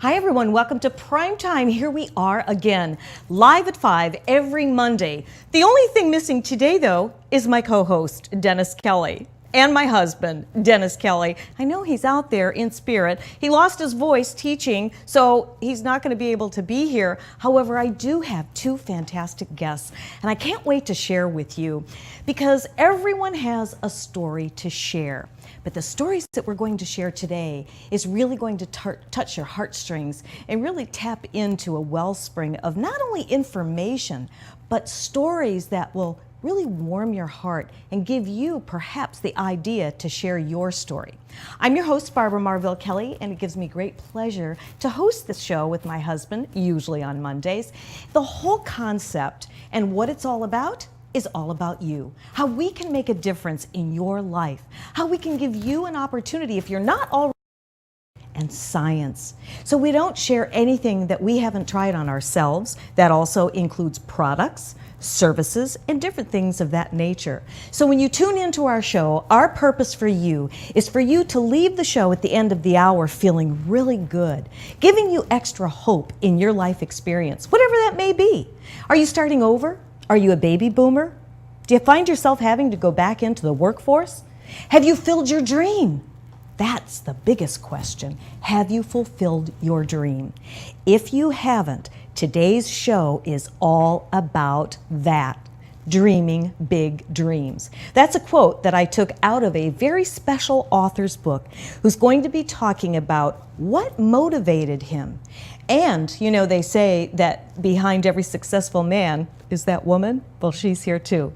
Hi everyone, welcome to Primetime. Here we are again, live at 5 every Monday. The only thing missing today though is my co-host, Dennis Kelly, and my husband, Dennis Kelly. I know he's out there in spirit. He lost his voice teaching, so he's not going to be able to be here. However, I do have two fantastic guests, and I can't wait to share with you because everyone has a story to share. But the stories that we're going to share today is really going to touch your heartstrings and really tap into a wellspring of not only information, but stories that will really warm your heart and give you perhaps the idea to share your story. I'm your host, Barbara Marville Kelly, and it gives me great pleasure to host this show with my husband, usually on Mondays. The whole concept and what it's all about is all about you, how we can make a difference in your life, how we can give you an opportunity if you're not already, and science. So we don't share anything that we haven't tried on ourselves. That also includes products, services, and different things of that nature. So when you tune into our show, our purpose for you is for you to leave the show at the end of the hour feeling really good, giving you extra hope in your life experience, whatever that may be. Are you starting over? Are you a baby boomer? Do you find yourself having to go back into the workforce? Have you filled your dream? That's the biggest question. Have you fulfilled your dream? If you haven't, today's show is all about that. Dreaming big dreams. That's a quote that I took out of a very special author's book who's going to be talking about what motivated him. And, you know, they say that behind every successful man is that woman. Well, she's here too.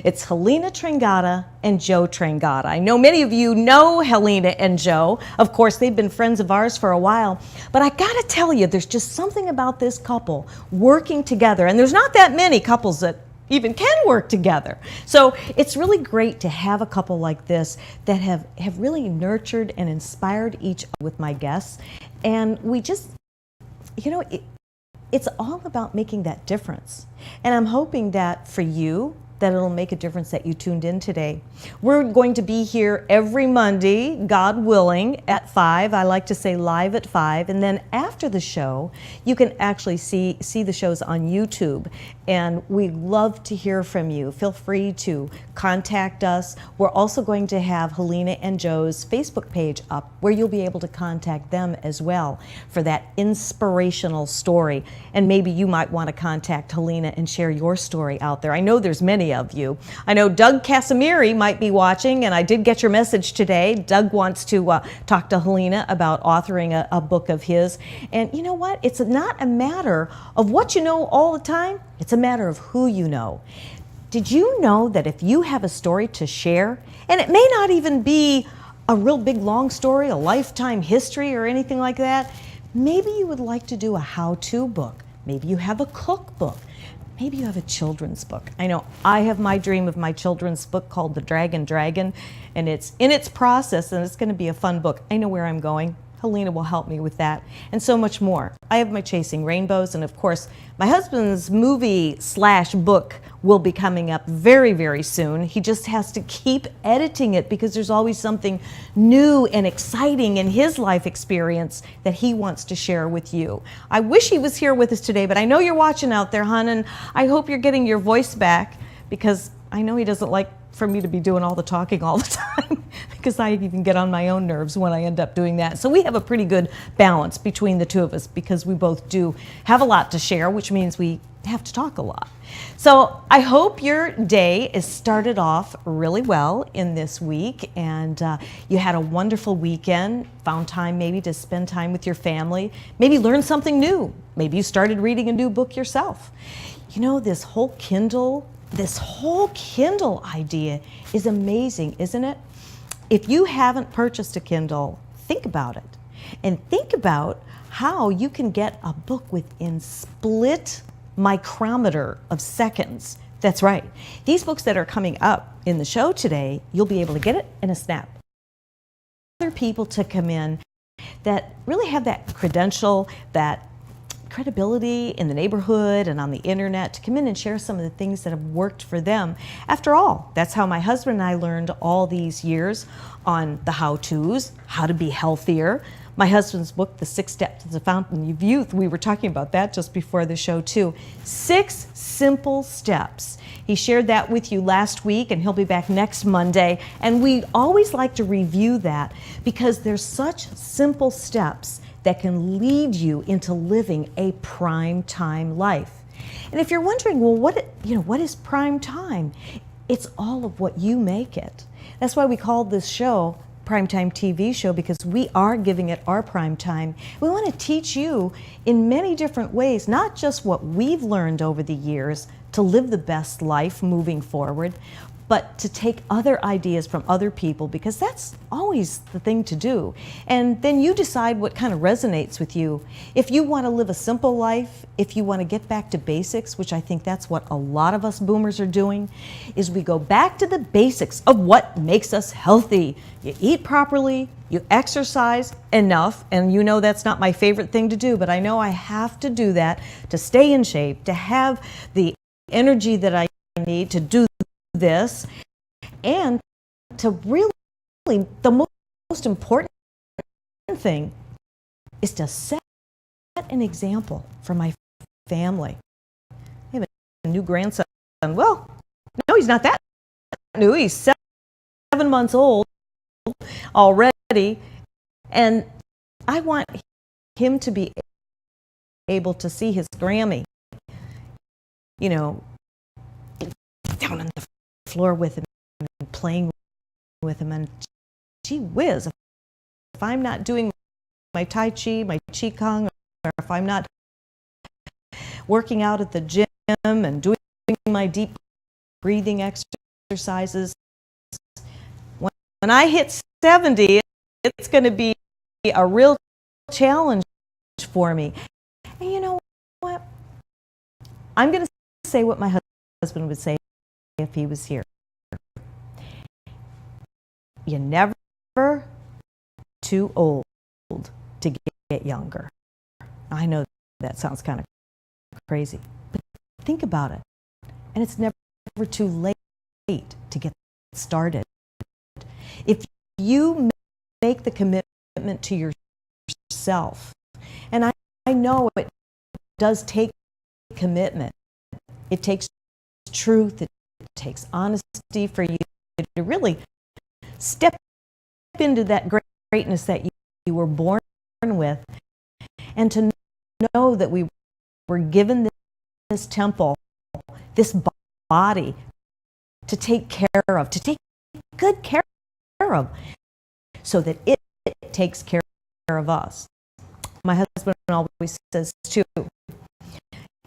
It's Helena Trangata and Joe Trangata. I know many of you know Helena and Joe. Of course, they've been friends of ours for a while. But I gotta tell you, there's just something about this couple working together. And there's not that many couples that even can work together. So it's really great to have a couple like this that have really nurtured and inspired each other with my guests. And we just, you know, it's all about making that difference. And I'm hoping that for you, that it'll make a difference that you tuned in today. We're going to be here every Monday, God willing, at 5. I like to say live at 5. And then after the show, you can actually see the shows on YouTube. And we love to hear from you. Feel free to contact us. We're also going to have Helena and Joe's Facebook page up where you'll be able to contact them as well for that inspirational story. And maybe you might want to contact Helena and share your story out there. I know there's many of you. I know Doug Casimiri might be watching, and I did get your message today. Doug wants to talk to Helena about authoring a book of his. And you know what? It's not a matter of what you know all the time. It's a matter of who you know. Did you know that if you have a story to share, and it may not even be a real big long story, a lifetime history or anything like that, maybe you would like to do a how-to book. Maybe you have a cookbook. Maybe you have a children's book. I know I have my dream of my children's book called The Dragon, and it's in its process, and it's going to be a fun book. I know where I'm going. Helena will help me with that, and so much more. I have my Chasing Rainbows, and of course, my husband's movie/book will be coming up very, very soon. He just has to keep editing it because there's always something new and exciting in his life experience that he wants to share with you. I wish he was here with us today, but I know you're watching out there, hon, and I hope you're getting your voice back because I know he doesn't like for me to be doing all the talking all the time because I even get on my own nerves when I end up doing that. So we have a pretty good balance between the two of us because we both do have a lot to share, which means we have to talk a lot. So I hope your day is started off really well in this week and you had a wonderful weekend, found time maybe to spend time with your family, maybe learn something new. Maybe you started reading a new book yourself. You know, this whole Kindle idea is amazing, isn't it? If you haven't purchased a Kindle, think about it. And think about how you can get a book within split micrometer of seconds. That's right. These books that are coming up in the show today, you'll be able to get it in a snap. Other people to come in that really have that credential, that credibility in the neighborhood and on the internet to come in and share some of the things that have worked for them. After all, that's how my husband and I learned all these years on the how-tos, how to be healthier. My husband's book, The 6 Steps to the Fountain of Youth, we were talking about that just before the show too. 6 simple steps. He shared that with you last week, and he'll be back next Monday. And we always like to review that because there's such simple steps that can lead you into living a prime time life. And if you're wondering, well, what is prime time? It's all of what you make it. That's why we called this show Primetime TV Show, because we are giving it our prime time. We want to teach you in many different ways, not just what we've learned over the years to live the best life moving forward, but to take other ideas from other people, because that's always the thing to do. And then you decide what kind of resonates with you. If you want to live a simple life, if you want to get back to basics, which I think that's what a lot of us boomers are doing, is we go back to the basics of what makes us healthy. You eat properly, you exercise enough, and you know that's not my favorite thing to do, but I know I have to do that to stay in shape, to have the energy that I need to do this, and to really, the most important thing is to set an example for my family. I have a new grandson. Well, no, he's not that new. He's 7 months old already, and I want him to be able to see his Grammy, down on the floor with him and playing with him, and gee whiz, if I'm not doing my Tai Chi, my Qigong, or if I'm not working out at the gym and doing my deep breathing exercises, when I hit 70, it's going to be a real challenge for me. And you know what? I'm going to say what my husband would say if he was here. You're never too old to get younger. I know that sounds kind of crazy, but think about it. And it's never too late to get started. If you make the commitment to yourself, and I know it does take commitment. It takes truth, it takes honesty for you to really step into that greatness that you were born with, and to know that we were given this temple, this body to take care of, to take good care of, so that it takes care of us. My husband always says too,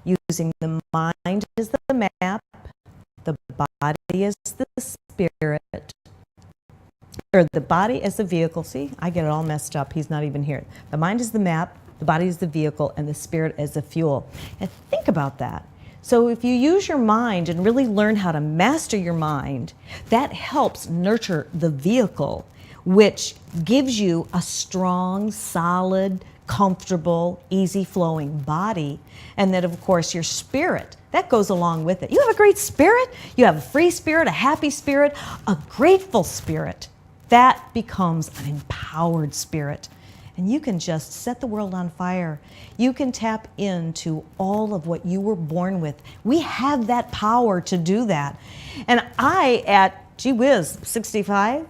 using the mind as the map, the body as the spirit, or the body as the vehicle. See, I get it all messed up. He's not even here. The mind is the map, the body is the vehicle, and the spirit as the fuel. And think about that. So if you use your mind and really learn how to master your mind, that helps nurture the vehicle, which gives you a strong, solid, comfortable, easy-flowing body. And then, of course, your spirit, that goes along with it. You have a great spirit, you have a free spirit, a happy spirit, a grateful spirit. That becomes an empowered spirit. And you can just set the world on fire. You can tap into all of what you were born with. We have that power to do that. And I, at, gee whiz, 65,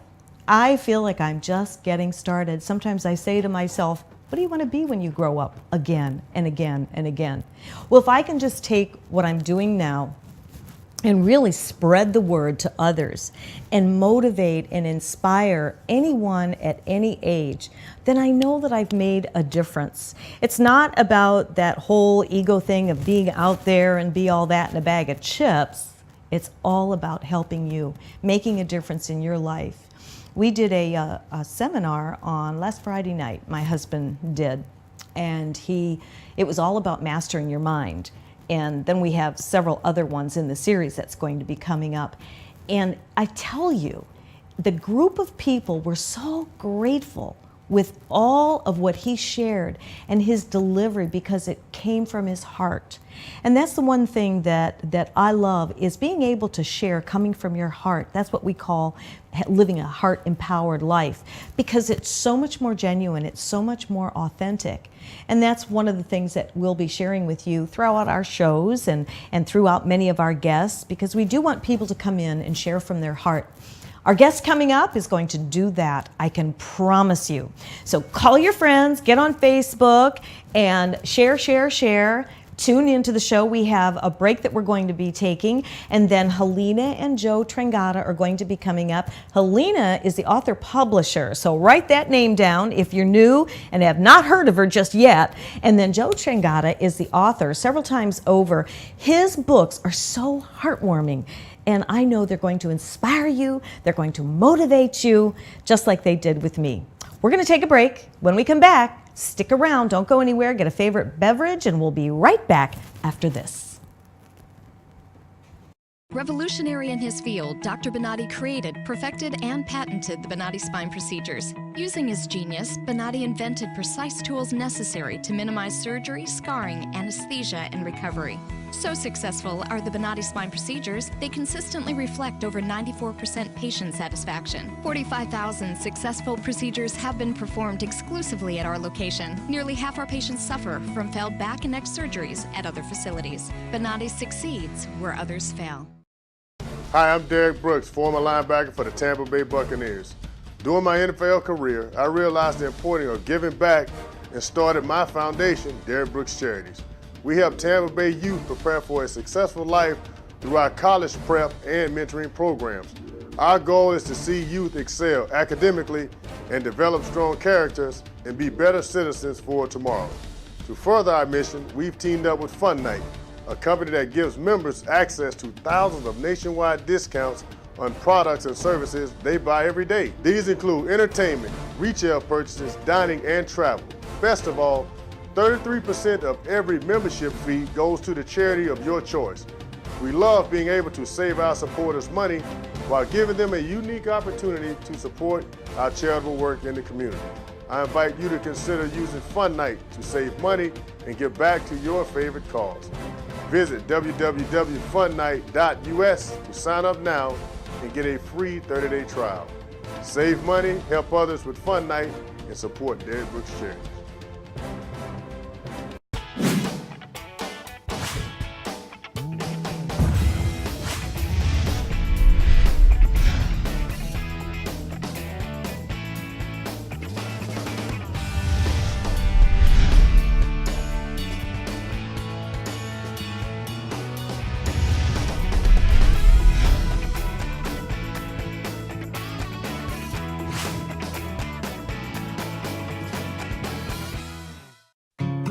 I feel like I'm just getting started. Sometimes I say to myself, what do you want to be when you grow up? Again and again and again. Well, if I can just take what I'm doing now and really spread the word to others and motivate and inspire anyone at any age, then I know that I've made a difference. It's not about that whole ego thing of being out there and be all that in a bag of chips. It's all about helping you, making a difference in your life. We did a seminar on last Friday night, my husband did, and it was all about mastering your mind. And then we have several other ones in the series that's going to be coming up. And I tell you, the group of people were so grateful with all of what he shared and his delivery because it came from his heart. And that's the one thing that I love is being able to share coming from your heart. That's what we call living a heart-empowered life because it's so much more genuine, it's so much more authentic. And that's one of the things that we'll be sharing with you throughout our shows and throughout many of our guests because we do want people to come in and share from their heart. Our guest coming up is going to do that, I can promise you. So call your friends, get on Facebook, and share. Tune into the show. We have a break that we're going to be taking, and then Helena and Joe Trengata are going to be coming up. Helena is the author-publisher, so write that name down if you're new and have not heard of her just yet. And then Joe Trengata is the author several times over. His books are so heartwarming, and I know they're going to inspire you, they're going to motivate you, just like they did with me. We're going to take a break. When we come back, stick around, don't go anywhere, get a favorite beverage, and we'll be right back after this. Revolutionary in his field, Dr. Bonatti created, perfected, and patented the Bonatti spine procedures. Using his genius, Bonatti invented precise tools necessary to minimize surgery, scarring, anesthesia, and recovery. So successful are the Bonatti spine procedures, they consistently reflect over 94% patient satisfaction. 45,000 successful procedures have been performed exclusively at our location. Nearly half our patients suffer from failed back and neck surgeries at other facilities. Bonatti succeeds where others fail. Hi, I'm Derek Brooks, former linebacker for the Tampa Bay Buccaneers. During my NFL career, I realized the importance of giving back and started my foundation, Derek Brooks Charities. We help Tampa Bay youth prepare for a successful life through our college prep and mentoring programs. Our goal is to see youth excel academically and develop strong characters and be better citizens for tomorrow. To further our mission, we've teamed up with Fun Night, a company that gives members access to thousands of nationwide discounts on products and services they buy every day. These include entertainment, retail purchases, dining, and travel. Best of all, 33% of every membership fee goes to the charity of your choice. We love being able to save our supporters money while giving them a unique opportunity to support our charitable work in the community. I invite you to consider using Fun Night to save money and give back to your favorite cause. Visit www.funnight.us to sign up now and get a free 30-day trial. Save money, help others with Fun Night, and support Derek Brooks Charities.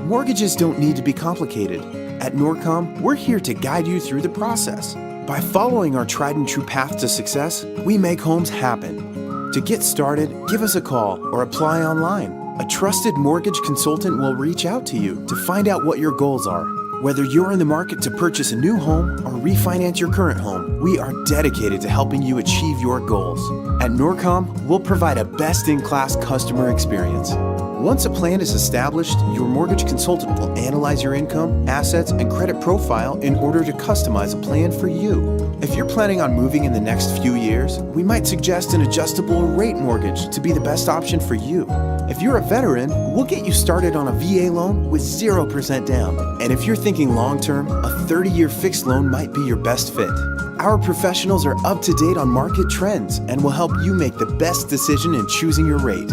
Mortgages don't need to be complicated. At Norcom, we're here to guide you through the process. By following our tried and true path to success, we make homes happen. To get started, give us a call or apply online. A trusted mortgage consultant will reach out to you to find out what your goals are. Whether you're in the market to purchase a new home or refinance your current home, we are dedicated to helping you achieve your goals. At Norcom, we'll provide a best-in-class customer experience. Once a plan is established, your mortgage consultant will analyze your income, assets, and credit profile in order to customize a plan for you. If you're planning on moving in the next few years, we might suggest an adjustable rate mortgage to be the best option for you. If you're a veteran, we'll get you started on a VA loan with 0% down. And if you're thinking long-term, a 30-year fixed loan might be your best fit. Our professionals are up to date on market trends and will help you make the best decision in choosing your rate.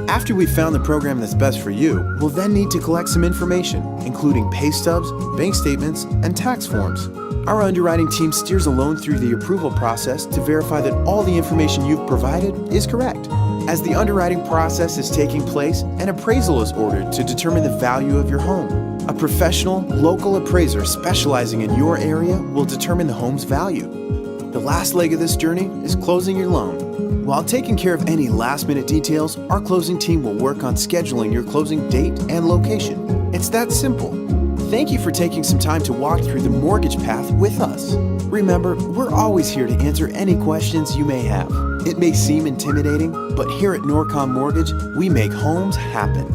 After we've found the program that's best for you, we'll then need to collect some information, including pay stubs, bank statements, and tax forms. Our underwriting team steers a loan through the approval process to verify that all the information you've provided is correct. As the underwriting process is taking place, an appraisal is ordered to determine the value of your home. A professional, local appraiser specializing in your area will determine the home's value. The last leg of this journey is closing your loan. While taking care of any last-minute details, our closing team will work on scheduling your closing date and location. It's that simple. Thank you for taking some time to walk through the mortgage path with us. Remember, we're always here to answer any questions you may have. It may seem intimidating, but here at Norcom Mortgage, we make homes happen.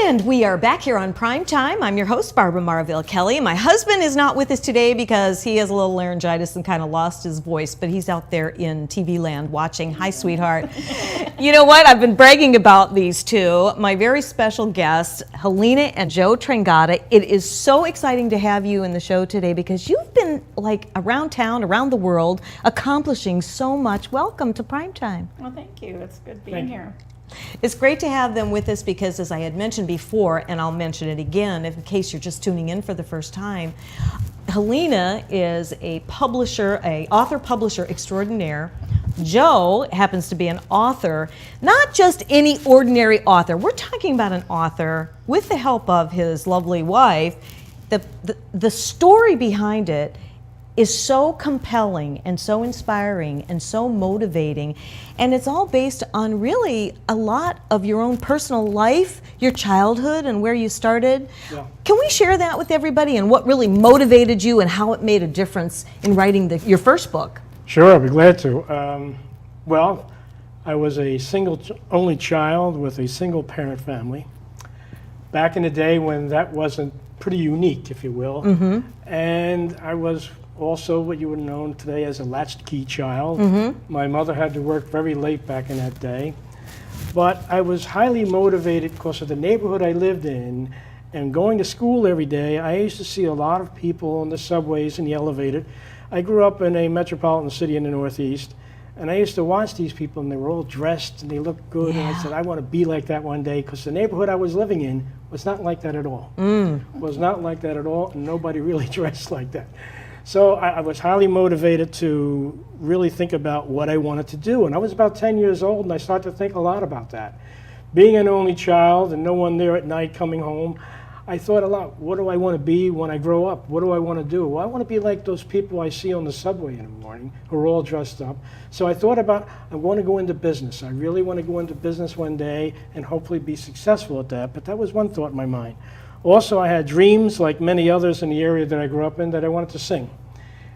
And we are back here on Prime Time. I'm your host, Barbara Marville Kelly. My husband is not with us today because he has a little laryngitis and kind of lost his voice, but he's out there in TV land watching. Hi, sweetheart. You know what? I've been bragging about these two. My very special guests, Helena and Joe Trengata. It is so exciting to have you in the show today because you've been like around town, around the world, accomplishing so much. Welcome to Prime Time. Well, thank you. It's good being here. It's great to have them with us because, as I had mentioned before, and I'll mention it again in case you're just tuning in for the first time, Helena is a publisher, a author-publisher extraordinaire. Joe happens to be an author, not just any ordinary author. We're talking about an author with the help of his lovely wife. The story behind it is so compelling and so inspiring and so motivating, and it's all based on really a lot of your own personal life, your childhood and where you started. Yeah. Can we share that with everybody and what really motivated you and how it made a difference in writing your first book? Sure, I'd be glad to. Well, I was a only child with a single parent family back in the day when that wasn't pretty unique, if you will. Mm-hmm. And I was also what you would have known today as a latchkey child. Mm-hmm. My mother had to work very late back in that day. But I was highly motivated because of the neighborhood I lived in and going to school every day. I used to see a lot of people on the subways and the elevator. I grew up in a metropolitan city in the Northeast, and I used to watch these people, and they were all dressed and they looked good. Yeah. And I said, I want to be like that one day, because the neighborhood I was living in was not like that at all. Was not like that at all, and nobody really dressed like that. So I was highly motivated to really think about what I wanted to do. And I was about 10 years old, and I started to think a lot about that. Being an only child and no one there at night coming home, I thought a lot, what do I want to be when I grow up? What do I want to do? Well, I want to be like those people I see on the subway in the morning who are all dressed up. So I thought about, I want to go into business. I really want to go into business one day and hopefully be successful at that. But that was one thought in my mind. Also, I had dreams, like many others in the area that I grew up in, that I wanted to sing.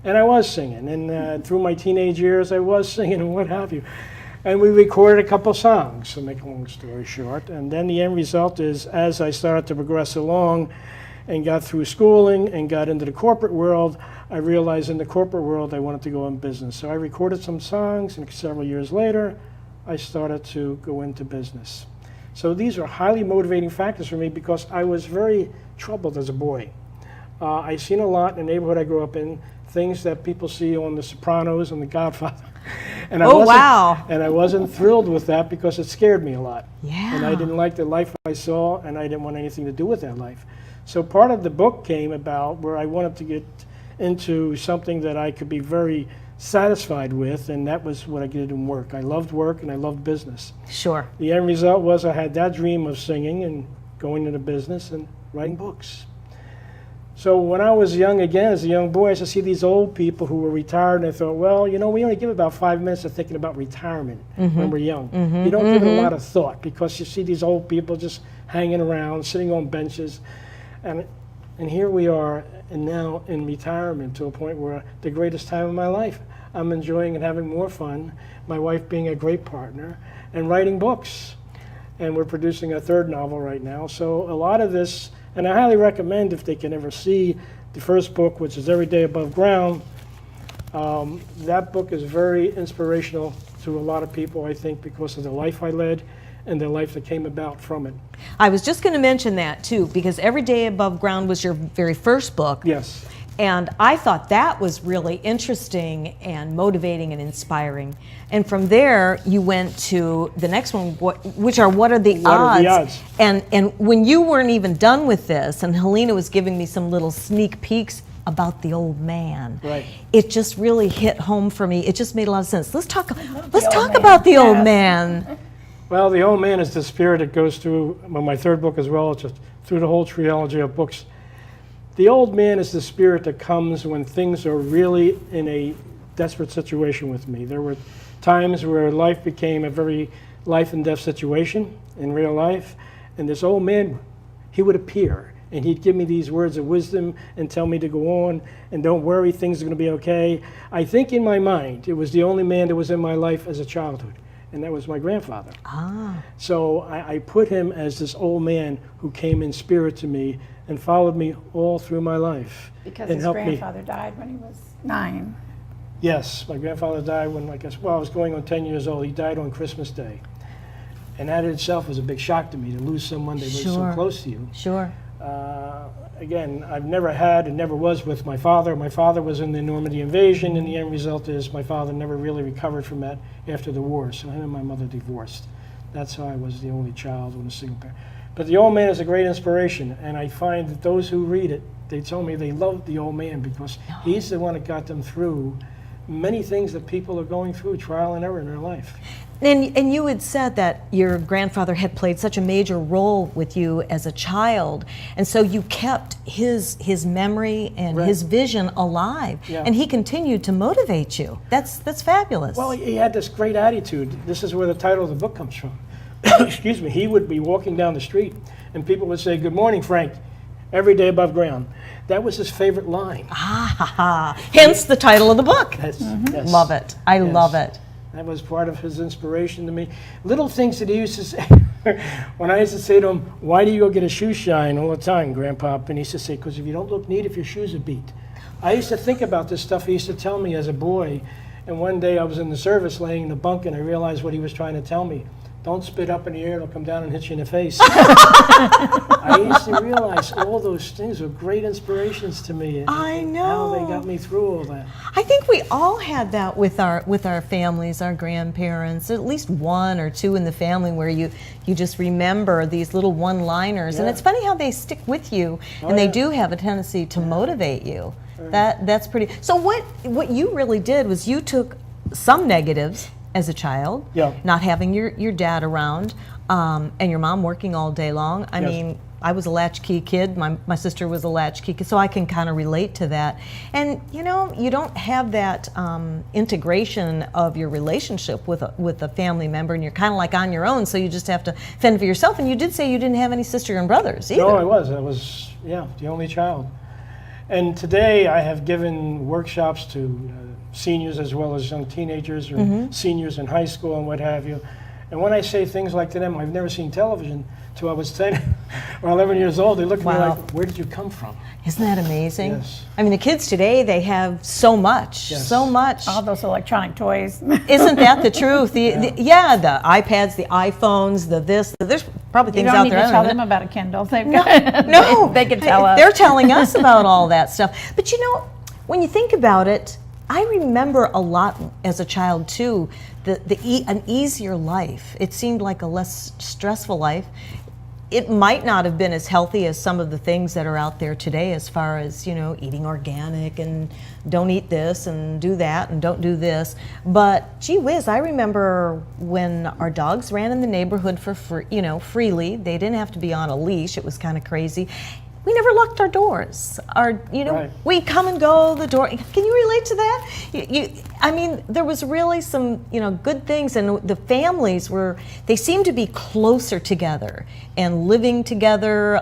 And I was singing. And through my teenage years, I was singing and what have you. And we recorded a couple songs, to make a long story short. And then the end result is, as I started to progress along and got through schooling and got into the corporate world, I realized in the corporate world I wanted to go in business. So I recorded some songs, and several years later, I started to go into business. So these are highly motivating factors for me because I was very troubled as a boy. I've seen a lot in the neighborhood I grew up in, things that people see on The Sopranos and The Godfather. And I wasn't thrilled with that because it scared me a lot. Yeah. And I didn't like the life I saw, and I didn't want anything to do with that life. So part of the book came about where I wanted to get into something that I could be very satisfied with, and that was what I did in work. I loved work and I loved business. Sure. The end result was I had that dream of singing and going into business and writing books. So when I was young again, as a young boy, I used to see these old people who were retired, and I thought, well, you know, we only give about 5 minutes of thinking about retirement when we're young. You don't give it a lot of thought because you see these old people just hanging around, sitting on benches, and here we are, and now in retirement to a point where the greatest time of my life. I'm enjoying and having more fun, my wife being a great partner, and writing books. And we're producing a third novel right now. So a lot of this, and I highly recommend if they can ever see the first book, which is Every Day Above Ground. That book is very inspirational to a lot of people, I think, because of the life I led and the life that came about from it. I was just going to mention that too, because Every Day Above Ground was your very first book. Yes. And I thought that was really interesting and motivating and inspiring. And from there, you went to the next one, which are What Are the Odds? What Are the Odds? And when you weren't even done with this, and Helena was giving me some little sneak peeks about the old man, right, it just really hit home for me. It just made a lot of sense. Let's talk about the old man. Well, the old man is the spirit that goes through my third book as well. It's just through the whole trilogy of books. The old man is the spirit that comes when things are really in a desperate situation with me. There were times where life became a very life and death situation in real life, and this old man, he would appear. and he'd give me these words of wisdom and tell me to go on and don't worry, things are going to be okay. I think in my mind, it was the only man that was in my life as a childhood, and that was my grandfather. So I put him as this old man who came in spirit to me and followed me all through my life. Because and his helped grandfather died when he was 9. Yes, my grandfather died when, I was going on 10 years old. He died on Christmas Day. And that in itself was a big shock to me, to lose someone that was so close to you. Sure. Again, I've never had and never was with my father. My father was in the Normandy invasion, and the end result is my father never really recovered from that after the war. So him and my mother divorced. That's how I was the only child with a single parent. But the old man is a great inspiration, and I find that those who read it, they told me they loved the old man because he's the one that got them through many things that people are going through, trial and error in their life. And you had said that your grandfather had played such a major role with you as a child, and so you kept his memory and his vision alive, and he continued to motivate you. That's fabulous. Well, he had this great attitude. This is where the title of the book comes from. Excuse me. He would be walking down the street, and people would say, "Good morning, Frank," every day above ground. That was his favorite line. Hence the title of the book. Yes. Love it. I love it. That was part of his inspiration to me. Little things that he used to say. When I used to say to him, "Why do you go get a shoe shine all the time, Grandpa?" And he used to say, "Because if you don't look neat, if your shoes are beat." I used to think about this stuff he used to tell me as a boy. And one day I was in the service laying in the bunk, and I realized what he was trying to tell me. Don't spit up in the air, it'll come down and hit you in the face. I used to realize all those things were great inspirations to me. I know. How they got me through all that. I think we all had that with our families, our grandparents, at least one or two in the family where you just remember these little one-liners. And it's funny how they stick with you, and they do have a tendency to motivate you. That's pretty. So what you really did was you took some negatives as a child, not having your dad around, and your mom working all day long. I mean, I was a latchkey kid. My sister was a latchkey kid, so I can kind of relate to that. And you know, you don't have that integration of your relationship with a family member, and you're kind of like on your own. So you just have to fend for yourself. And you did say you didn't have any sister and brothers either. No, I was the only child. And today I have given workshops to seniors as well as young teenagers or seniors in high school and what have you. And when I say things like to them, I've never seen television till I was 10 or 11 years old, they look at me like, "Where did you come from?" Isn't that amazing? Yes. I mean, the kids today, they have so much, so much. All those electronic toys. Isn't that the truth? The iPads, the iPhones, there's probably things out there. You don't need to tell them about a Kindle. No, they can tell us. They're telling us about all that stuff. But you know, when you think about it, I remember a lot as a child too, an easier life. It seemed like a less stressful life. It might not have been as healthy as some of the things that are out there today, as far as, you know, eating organic and don't eat this and do that and don't do this. But gee whiz, I remember when our dogs ran in the neighborhood for free, freely. They didn't have to be on a leash. It was kind of crazy. We never locked our doors. We come and go the door. Can you relate to that? I mean, there was really some, good things, and the families they seemed to be closer together and living together.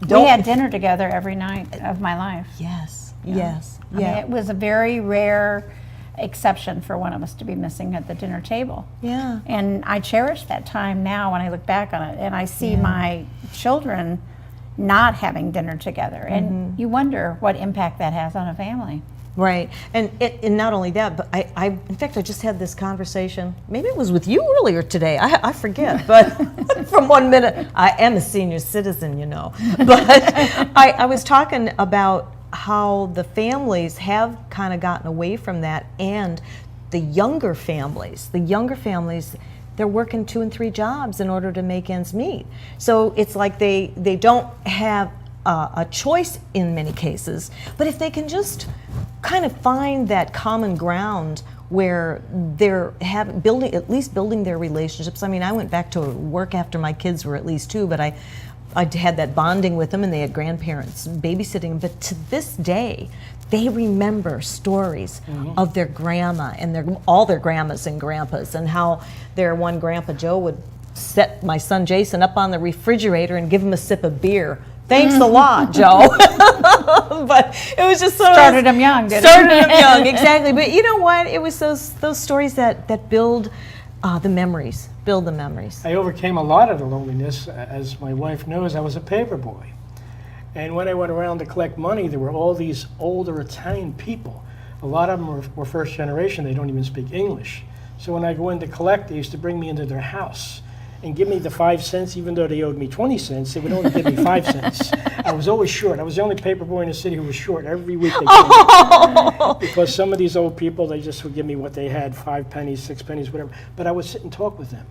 We had dinner together every night of my life. Yes, Yeah. yes, I mean, it was a very rare exception for one of us to be missing at the dinner table. Yeah. And I cherish that time now when I look back on it, and I see my children not having dinner together, and you wonder what impact that has on a family. Right, and not only that, but in fact, I just had this conversation, maybe it was with you earlier today, I forget, but from 1 minute, I am a senior citizen, but I was talking about how the families have kind of gotten away from that, and the younger families, they're working 2 and 3 jobs in order to make ends meet. So it's like they don't have a choice in many cases, but if they can just kind of find that common ground where they're at least building their relationships. I mean, I went back to work after my kids were at least 2, but I had that bonding with them, and they had grandparents babysitting. But to this day, they remember stories of their grandma and all their grandmas and grandpas, and how their one Grandpa Joe would set my son Jason up on the refrigerator and give him a sip of beer Thanks a lot, Joe. But it was just so Started them young, didn't it? Started them young, exactly. But you know what? It was those stories that build the memories. Build the memories. I overcame a lot of the loneliness. As my wife knows, I was a paper boy. And when I went around to collect money, there were all these older Italian people. A lot of them were first generation. They don't even speak English. So when I go in to collect, they used to bring me into their house and give me the 5 cents, even though they owed me 20 cents, they would only give me 5 cents. I was always short. I was the only paper boy in the city who was short. Every week they paid me. Because some of these old people, they just would give me what they had, 5 pennies, 6 pennies, whatever. But I would sit and talk with them,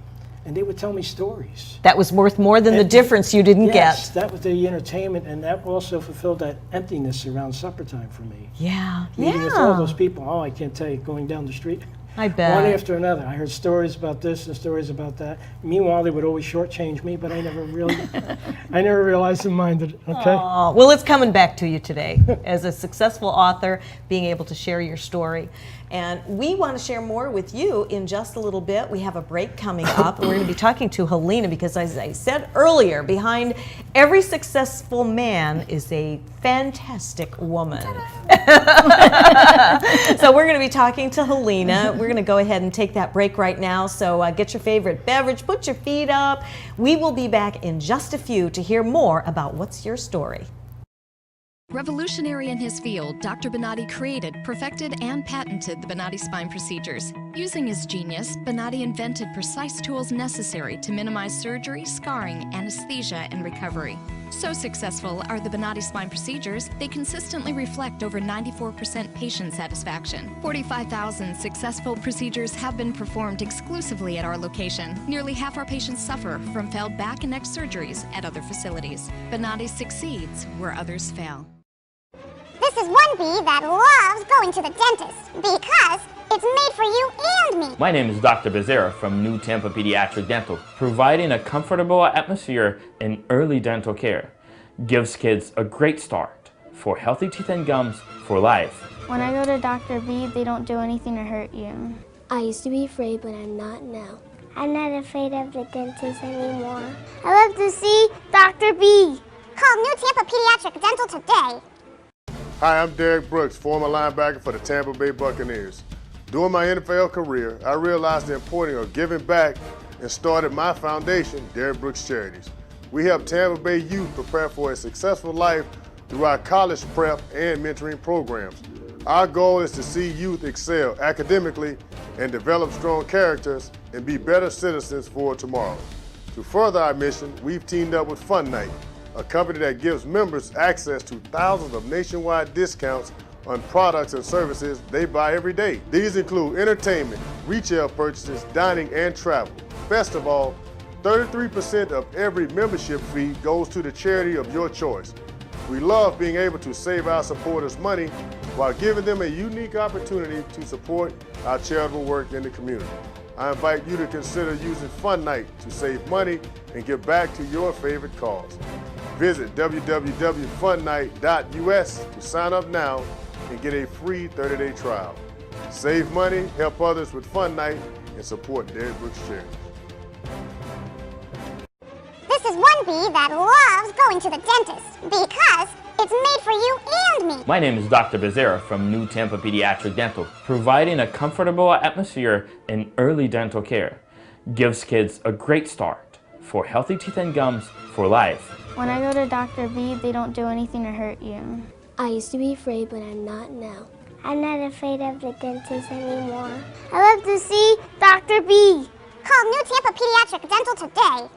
and they would tell me stories. That was worth more than the difference you didn't Yes, get. that was the entertainment, and that also fulfilled that emptiness around supper time for me. Yeah, Meeting with all those people, oh, I can't tell you, going down the street. I bet. One after another. I heard stories about this and stories about that. Meanwhile, they would always shortchange me, but I never realized and minded it, okay? Aw, well, it's coming back to you today as a successful author, being able to share your story. And we want to share more with you in just a little bit. We have a break coming up. We're going to be talking to Helena because, as I said earlier, behind every successful man is a fantastic woman. So we're going to be talking to Helena. We're going to go ahead and take that break right now. So get your favorite beverage, put your feet up. We will be back in just a few to hear more about What's Your Story. Revolutionary in his field, Dr. Bonatti created, perfected, and patented the Bonatti spine procedures. Using his genius, Bonatti invented precise tools necessary to minimize surgery, scarring, anesthesia, and recovery. So successful are the Bonatti spine procedures, they consistently reflect over 94% patient satisfaction. 45,000 successful procedures have been performed exclusively at our location. Nearly half our patients suffer from failed back and neck surgeries at other facilities. Bonatti succeeds where others fail. This is one bee that loves going to the dentist because it's made for you and me. My name is Dr. Becerra from New Tampa Pediatric Dental, providing a comfortable atmosphere in early dental care. Gives kids a great start for healthy teeth and gums for life. When I go to Dr. B, they don't do anything to hurt you. I used to be afraid, but I'm not now. I'm not afraid of the dentist anymore. I love to see Dr. B. Call New Tampa Pediatric Dental today. Hi, I'm Derek Brooks, former linebacker for the Tampa Bay Buccaneers. During my NFL career, I realized the importance of giving back and started my foundation, Derek Brooks Charities. We help Tampa Bay youth prepare for a successful life through our college prep and mentoring programs. Our goal is to see youth excel academically and develop strong characters and be better citizens for tomorrow. To further our mission, we've teamed up with Fun Night, a company that gives members access to thousands of nationwide discounts on products and services they buy every day. These include entertainment, retail purchases, dining, and travel. Best of all, 33% of every membership fee goes to the charity of your choice. We love being able to save our supporters money while giving them a unique opportunity to support our charitable work in the community. I invite you to consider using Fun Night to save money and give back to your favorite cause. Visit www.funnight.us to sign up now and get a free 30-day trial. Save money, help others with Fun Night, and support Derek Brooks Charities. This is one bee that loves going to the dentist because it's made for you and me. My name is Dr. Becerra from New Tampa Pediatric Dental, providing a comfortable atmosphere in early dental care. Gives kids a great start for healthy teeth and gums for life. When I go to Dr. B, they don't do anything to hurt you. I used to be afraid, but I'm not now. I'm not afraid of the dentist anymore. I love to see Dr. B. Call New Tampa Pediatric Dental today.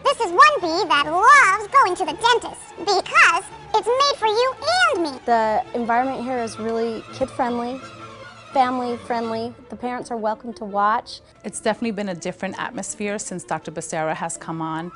This is one bee that loves going to the dentist because it's made for you and me. The environment here is really kid-friendly, family friendly. The parents are welcome to watch. It's definitely been a different atmosphere since Dr. Becerra has come on.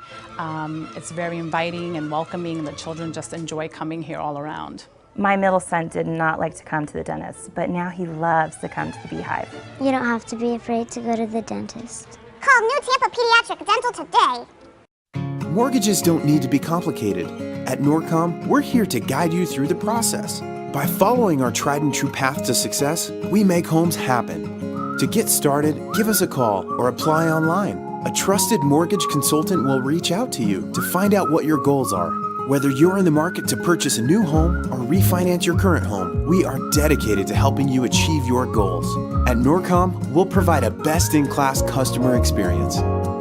It's very inviting and welcoming, and the children just enjoy coming here all around. My middle son did not like to come to the dentist, but now he loves to come to the Beehive. You don't have to be afraid to go to the dentist. Call New Tampa Pediatric Dental today. Mortgages don't need to be complicated. At Norcom, we're here to guide you through the process. By following our tried and true path to success, we make homes happen. To get started, give us a call or apply online. A trusted mortgage consultant will reach out to you to find out what your goals are. Whether you're in the market to purchase a new home or refinance your current home, we are dedicated to helping you achieve your goals. At Norcom, we'll provide a best-in-class customer experience.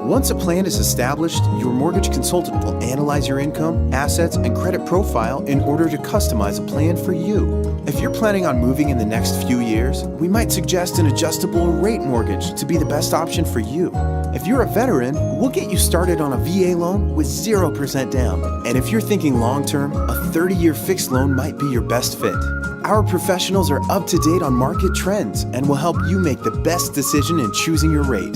Once a plan is established, your mortgage consultant will analyze your income, assets, and credit profile in order to customize a plan for you. If you're planning on moving in the next few years, we might suggest an adjustable rate mortgage to be the best option for you. If you're a veteran, we'll get you started on a VA loan with 0% down. And if you're thinking long-term, a 30-year fixed loan might be your best fit. Our professionals are up to date on market trends and will help you make the best decision in choosing your rate.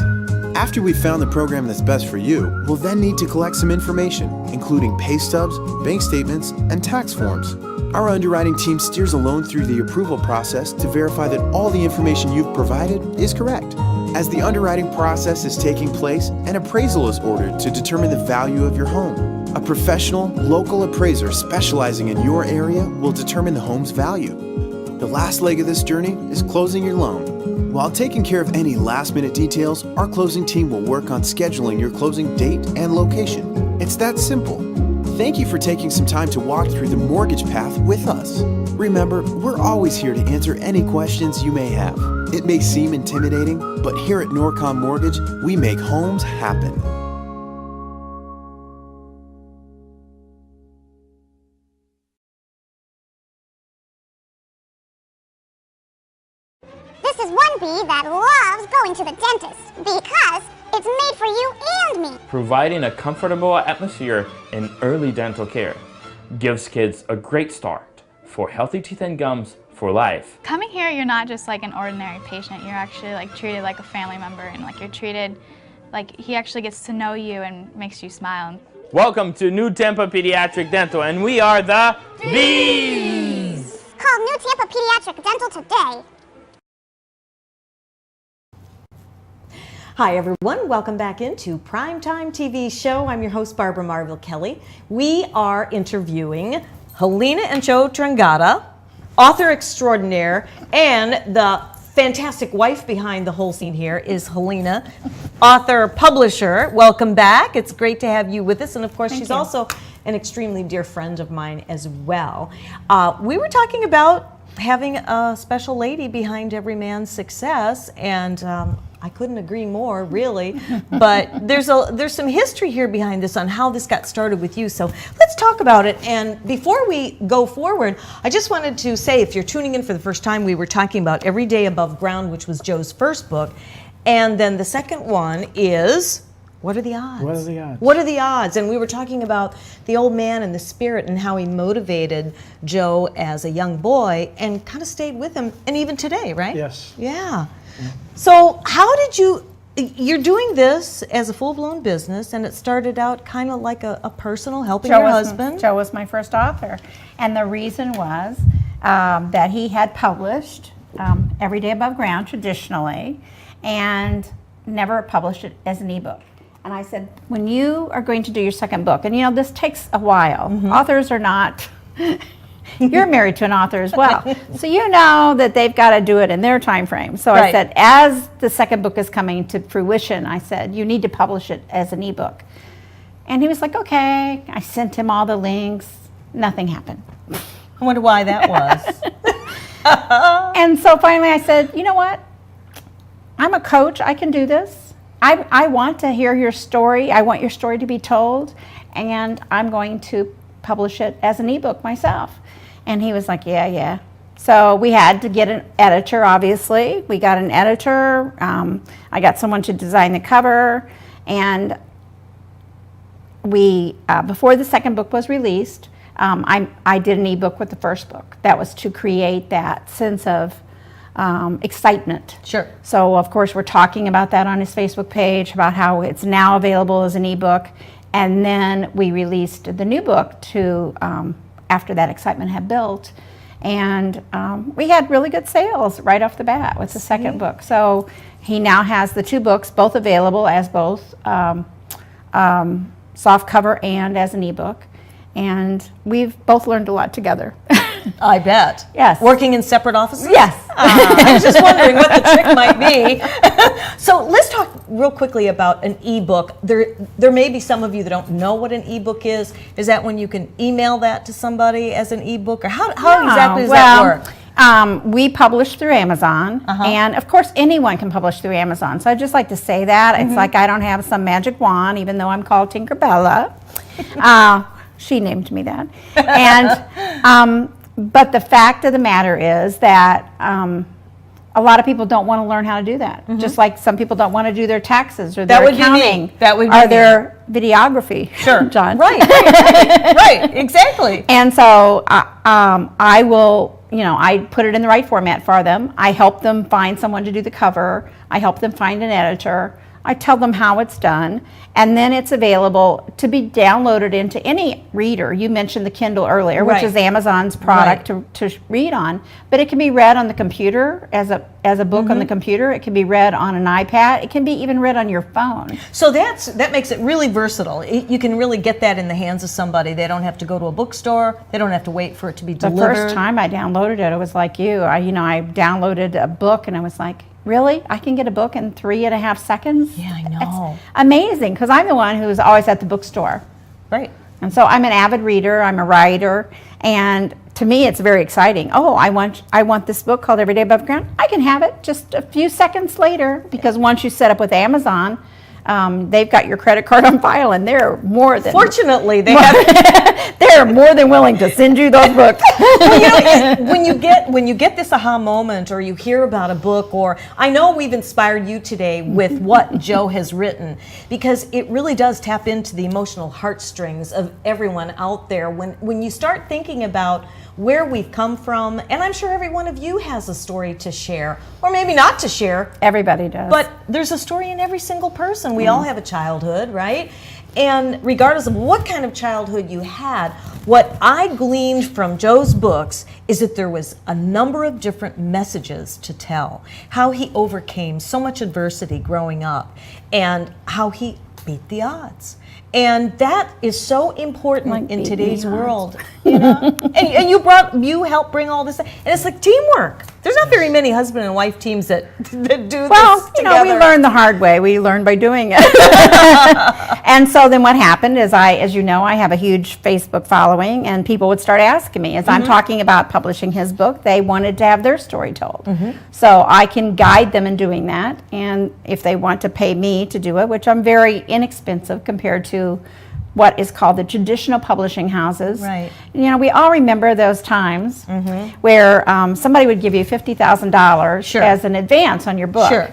After we've found the program that's best for you, we'll then need to collect some information, including pay stubs, bank statements, and tax forms. Our underwriting team steers a loan through the approval process to verify that all the information you've provided is correct. As the underwriting process is taking place, an appraisal is ordered to determine the value of your home. A professional, local appraiser specializing in your area will determine the home's value. The last leg of this journey is closing your loan. While taking care of any last-minute details, our closing team will work on scheduling your closing date and location. It's that simple. Thank you for taking some time to walk through the mortgage path with us. Remember, we're always here to answer any questions you may have. It may seem intimidating, but here at Norcom Mortgage, we make homes happen. This is one bee that loves going to the dentist because it's made for you and me. Providing a comfortable atmosphere in early dental care gives kids a great start for healthy teeth and gums for life. Coming here, you're not just like an ordinary patient. You're actually like treated like a family member, and like you're treated like he actually gets to know you and makes you smile. Welcome to New Tampa Pediatric Dental, and we are the Bees! Call New Tampa Pediatric Dental today. Hi everyone, welcome back into Primetime TV Show. I'm your host Barbara Marville Kelly. We are interviewing Helena and Joe Drangata, author extraordinaire, and the fantastic wife behind the whole scene here is Helena, author, publisher. Welcome back. It's great to have you with us, and of course she's also an extremely dear friend of mine as well. We were talking about having a special lady behind every man's success, and I couldn't agree more, really. But there's some history here behind this on how this got started with you. So let's talk about it. And before we go forward, I just wanted to say, if you're tuning in for the first time, we were talking about Every Day Above Ground, which was Joe's first book. And then the second one is What Are the Odds? What are the odds? What are the odds? And we were talking about the old man and the spirit and how he motivated Joe as a young boy and kind of stayed with him, and even today, right? Yes. Yeah. So how did you're doing this as a full-blown business, and it started out kind of like a personal, helping your husband. Joe was my first author, and the reason was that he had published Every Day Above Ground traditionally and never published it as an ebook. And I said, when you are going to do your second book, and you know, this takes a while. Authors are not, you're married to an author as well. So you know that they've got to do it in their time frame. So I said, as the second book is coming to fruition, I said, you need to publish it as an ebook. And he was like, okay. I sent him all the links. Nothing happened. I wonder why that was. And so finally I said, you know what? I'm a coach. I can do this. I want to hear your story. I want your story to be told, and I'm going to publish it as an ebook myself. And he was like, yeah. So we had to get an editor, obviously. We got an editor. I got someone to design the cover, and we, before the second book was released, I did an ebook with the first book. That was to create that sense of excitement. Sure. So of course we're talking about that on his Facebook page, about how it's now available as an ebook. And then we released the new book to after that excitement had built. And we had really good sales right off the bat with the second book. So he now has the 2 books, both available as both soft cover and as an ebook. And we've both learned a lot together. I bet. Yes. Working in separate offices? Yes. I was just wondering what the trick might be. So let's talk real quickly about an ebook. There may be some of you that don't know what an ebook is. Is that when you can email that to somebody as an ebook? Or how exactly does that work? We publish through Amazon, and of course anyone can publish through Amazon. So I'd just like to say that. It's like I don't have some magic wand, even though I'm called Tinkerbella. She named me that. And but the fact of the matter is that a lot of people don't want to learn how to do that. Just like some people don't want to do their taxes or their accounting or their videography. Sure, John. Right, exactly. And so I will, I put it in the right format for them. I help them find someone to do the cover. I help them find an editor. I tell them how it's done, and then it's available to be downloaded into any reader. You mentioned the Kindle earlier, which is Amazon's product to read on, but it can be read on the computer as a book on the computer. It can be read on an iPad. It can be even read on your phone. So that makes it really versatile. You can really get that in the hands of somebody. They don't have to go to a bookstore. They don't have to wait for it to be delivered. The first time I downloaded it, it was like you. I downloaded a book, and I was like, really? I can get a book in 3.5 seconds? Yeah, I know. It's amazing, because I'm the one who's always at the bookstore. Right. And so I'm an avid reader, I'm a writer, and to me it's very exciting. Oh, I want this book called Every Day Above Ground. I can have it just a few seconds later, because once you set up with Amazon, they've got your credit card on file, and they're more than... Fortunately, they have... they're more than willing to send you those books. Well, when you get this aha moment, or you hear about a book, or I know we've inspired you today with what Joe has written, because it really does tap into the emotional heartstrings of everyone out there. When you start thinking about where we've come from, and I'm sure every one of you has a story to share, or maybe not to share. Everybody does. But there's a story in every single person. We all have a childhood, right? And regardless of what kind of childhood you had, what I gleaned from Joe's books is that there was a number of different messages to tell. How he overcame so much adversity growing up, and how he beat the odds. And that is so important in today's world, And you helped bring all this, and it's like teamwork. There's not very many husband and wife teams that do this together. We learn the hard way. We learn by doing it. And so then what happened is as you know, I have a huge Facebook following, and people would start asking me, as I'm talking about publishing his book, they wanted to have their story told. So I can guide them in doing that, and if they want to pay me to do it, which I'm very inexpensive compared to what is called the traditional publishing houses. Right. We all remember those times where somebody would give you $50,000 as an advance on your book. Sure.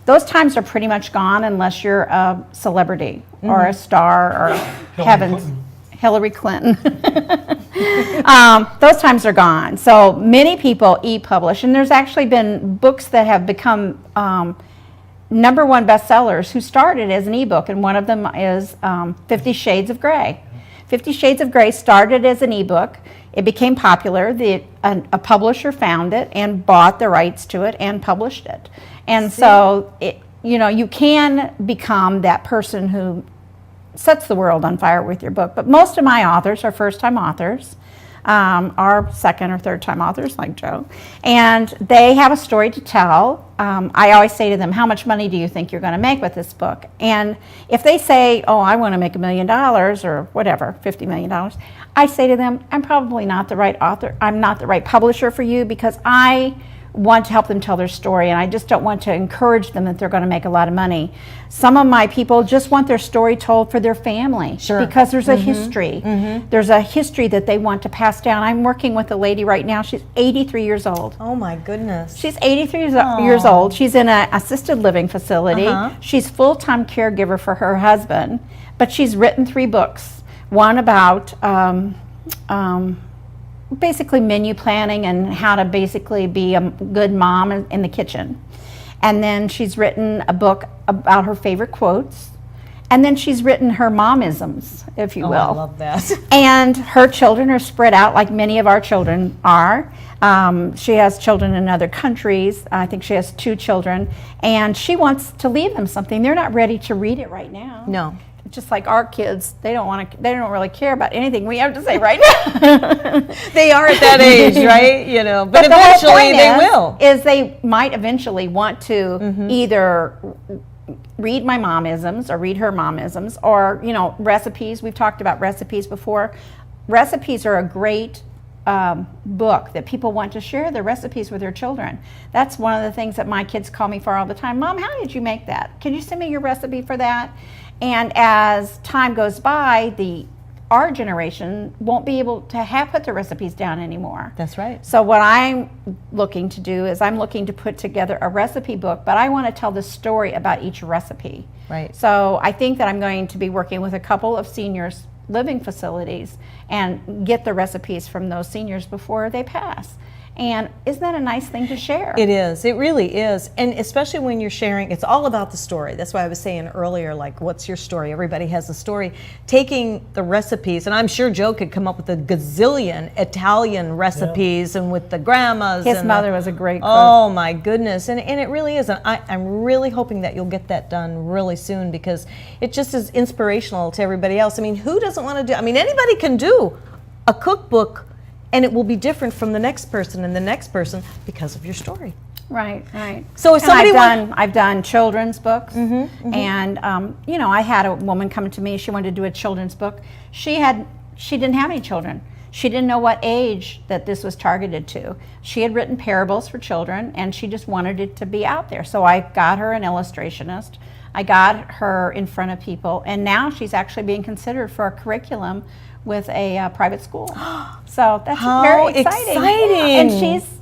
Those times are pretty much gone unless you're a celebrity or a star or Hillary Clinton. Those times are gone. So many people e-publish, and there's actually been books that have become #1 bestsellers who started as an ebook, and one of them is 50 Shades of Grey. 50 Shades of Grey started as an ebook. It became popular. A publisher found it and bought the rights to it and published it. And so, you can become that person who sets the world on fire with your book. But most of my authors are first-time authors. Are second or third time authors like Joe, and they have a story to tell. I always say to them, how much money do you think you're going to make with this book? And if they say, oh, I want to make $1 million or whatever, $50 million, I say to them, I'm probably not the right author. I'm not the right publisher for you, because I want to help them tell their story, and I just don't want to encourage them that they're going to make a lot of money. Some of my people just want their story told for their family, because there's a history. There's a history that they want to pass down. I'm working with a lady right now. She's 83 years old. Oh my goodness. She's 83 years old. She's in an assisted living facility. She's full-time caregiver for her husband, but she's written 3 books. One about basically menu planning and how to basically be a good mom in the kitchen. And then she's written a book about her favorite quotes. And then she's written her momisms, if you will. I love that. And her children are spread out like many of our children are. She has children in other countries. I think she has 2 children. And she wants to leave them something. They're not ready to read it right now. No. Just like our kids, they don't really care about anything we have to say right now. They are at that age, right? You know, but eventually they will. Is they might eventually want to either read my momisms or read her momisms, or recipes. We've talked about recipes before. Recipes are a great book that people want to share their recipes with their children. That's one of the things that my kids call me for all the time. Mom, how did you make that? Can you send me your recipe for that? And as time goes by, our generation won't be able to put the recipes down anymore. That's right. So what I'm looking to do is I'm looking to put together a recipe book, but I want to tell the story about each recipe. Right. So I think that I'm going to be working with a couple of seniors living facilities and get the recipes from those seniors before they pass. And isn't that a nice thing to share? It is. It really is. And especially when you're sharing, it's all about the story. That's why I was saying earlier, like, what's your story? Everybody has a story. Taking the recipes, and I'm sure Joe could come up with a gazillion Italian recipes, and with the grandmas. His mother was a great cook. Oh my goodness. And it really is. And I'm really hoping that you'll get that done really soon, because it just is inspirational to everybody else. I mean, who doesn't want to do, anybody can do a cookbook, and it will be different from the next person and the next person because of your story. Right, right. So if somebody I've done children's books, and I had a woman come to me. She wanted to do a children's book. She didn't have any children. She didn't know what age that this was targeted to. She had written parables for children, and she just wanted it to be out there. So I got her an illustrationist. I got her in front of people, and now she's actually being considered for a curriculum with a private school. So that's very exciting. And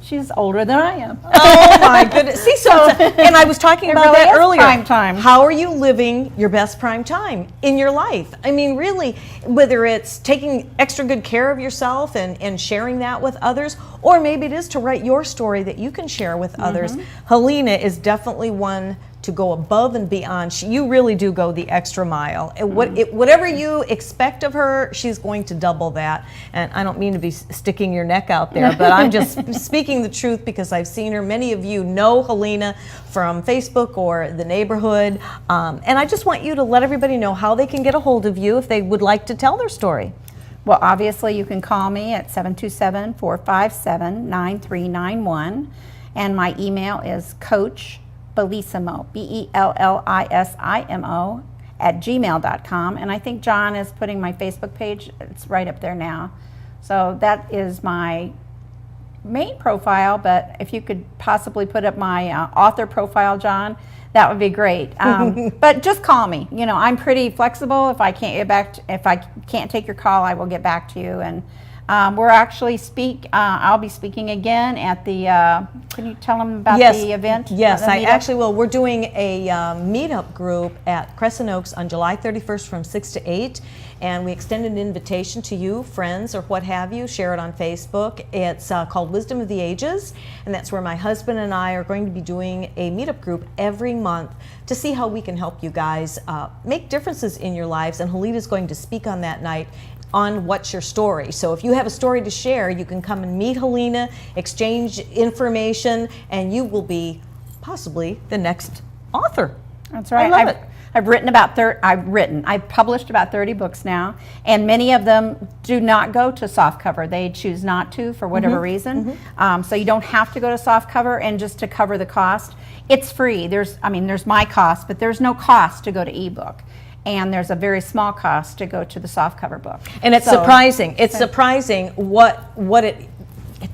she's older than I am. Oh my goodness. See, and I was talking about really that earlier. Prime time. How are you living your best prime time in your life? I mean, really, whether it's taking extra good care of yourself and sharing that with others, or maybe it is to write your story that you can share with others. Helena is definitely one to go above and beyond. You really do go the extra mile. Whatever you expect of her, she's going to double that. And I don't mean to be sticking your neck out there, but I'm just speaking the truth because I've seen her. Many of you know Helena from Facebook or the neighborhood. And I just want you to let everybody know how they can get a hold of you if they would like to tell their story. Well, obviously you can call me at 727-457-9391. And my email is Coach Bellissimo, BELLISIMO @gmail.com. And I think John is putting my Facebook page, it's right up there now. So that is my main profile, but if you could possibly put up my author profile, John, that would be great. But just call me. I'm pretty flexible. If I can't take your call, I will get back to you. And we're actually I'll be speaking again at the, can you tell them about the event? Yes, I actually will. We're doing a meetup group at Crescent Oaks on July 31st from 6 to 8. And we extend an invitation to you, friends, or what have you. Share it on Facebook. It's called Wisdom of the Ages. And that's where my husband and I are going to be doing a meetup group every month to see how we can help you guys make differences in your lives. And Helena is going to speak on that night on What's Your Story. So if you have a story to share, you can come and meet Helena, exchange information, and you will be possibly the next author. That's right. I love it. I've published about 30 books now, and many of them do not go to softcover. They choose not to for whatever reason. So you don't have to go to softcover, and just to cover the cost, it's free. There's my cost, but there's no cost to go to ebook. And there's a very small cost to go to the softcover book. And it's surprising. It's surprising what it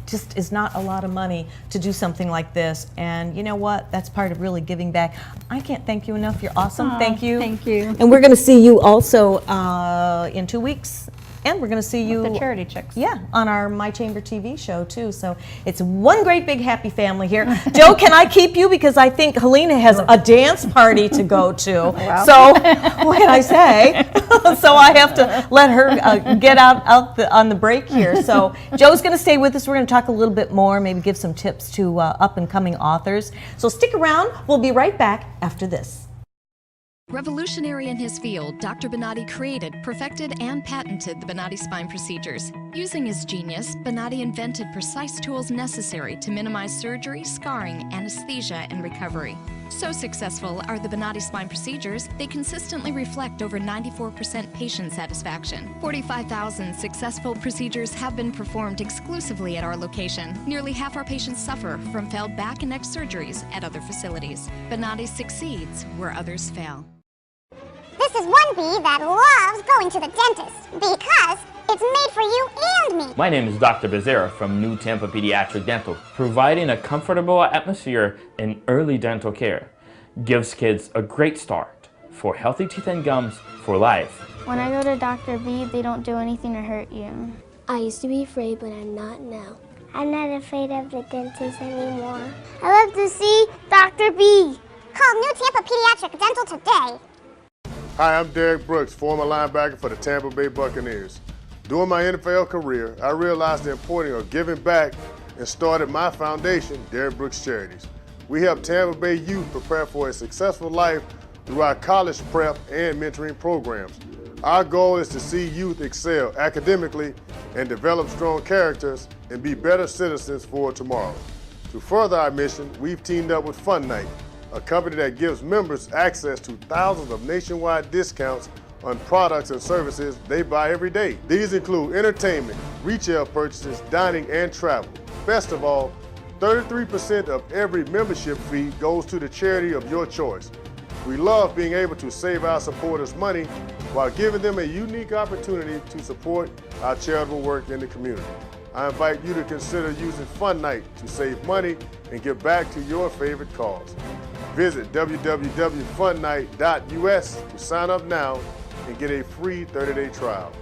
just is not a lot of money to do something like this. And you know what? That's part of really giving back. I can't thank you enough. You're awesome. Thank you. Thank you. And we're going to see you also in 2 weeks And we're going to see you the charity chicks. Yeah, on our My Chamber TV show too. So it's one great big happy family here. Joe, can I keep you because I think Helena has a dance party to go to. Well. So what can I say? So I have to let her get out on the break here. So Joe's going to stay with us. We're going to talk a little bit more, maybe give some tips to up and coming authors. So stick around. We'll be right back after this. Revolutionary in his field, Dr. Bonatti created, perfected, and patented the Bonatti spine procedures. Using his genius, Bonatti invented precise tools necessary to minimize surgery, scarring, anesthesia, and recovery. So successful are the Bonatti spine procedures, they consistently reflect over 94% patient satisfaction. 45,000 successful procedures have been performed exclusively at our location. Nearly half our patients suffer from failed back and neck surgeries at other facilities. Bonatti succeeds where others fail. This is one bee that loves going to the dentist because it's made for you and me. My name is Dr. Becerra from New Tampa Pediatric Dental, providing a comfortable atmosphere in early dental care. Gives kids a great start for healthy teeth and gums for life. When I go to Dr. B, they don't do anything to hurt you. I used to be afraid, but I'm not now. I'm not afraid of the dentist anymore. I love to see Dr. B. Call New Tampa Pediatric Dental today. Hi, I'm Derek Brooks, former linebacker for the Tampa Bay Buccaneers. During my NFL career, I realized the importance of giving back and started my foundation, Derek Brooks Charities. We help Tampa Bay youth prepare for a successful life through our college prep and mentoring programs. Our goal is to see youth excel academically and develop strong characters and be better citizens for tomorrow. To further our mission, we've teamed up with Fun Night, a company that gives members access to thousands of nationwide discounts on products and services they buy every day. These include entertainment, retail purchases, dining, and travel. Best of all, 33% of every membership fee goes to the charity of your choice. We love being able to save our supporters money while giving them a unique opportunity to support our charitable work in the community. I invite you to consider using Fun Night to save money and give back to your favorite cause. Visit www.funnight.us to sign up now and get a free 30-day trial.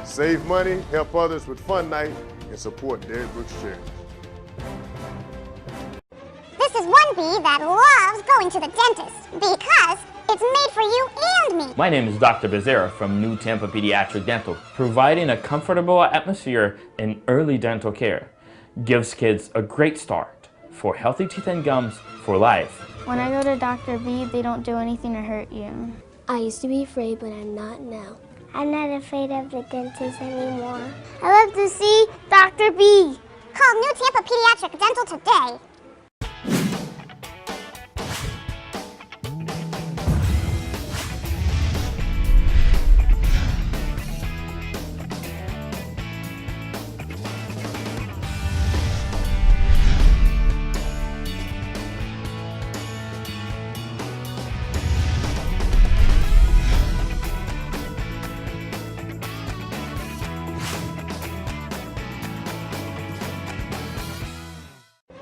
Save money, help others with Fun Night, and support Derek Brooks Charities. This is one bee that loves going to the dentist because it's made for you and me. My name is Dr. Becerra from New Tampa Pediatric Dental, providing a comfortable atmosphere in early dental care. Gives kids a great start for healthy teeth and gums for life. When I go to Dr. B, they don't do anything to hurt you. I used to be afraid, but I'm not now. I'm not afraid of the dentist anymore. I love to see Dr. B. Call New Tampa Pediatric Dental today.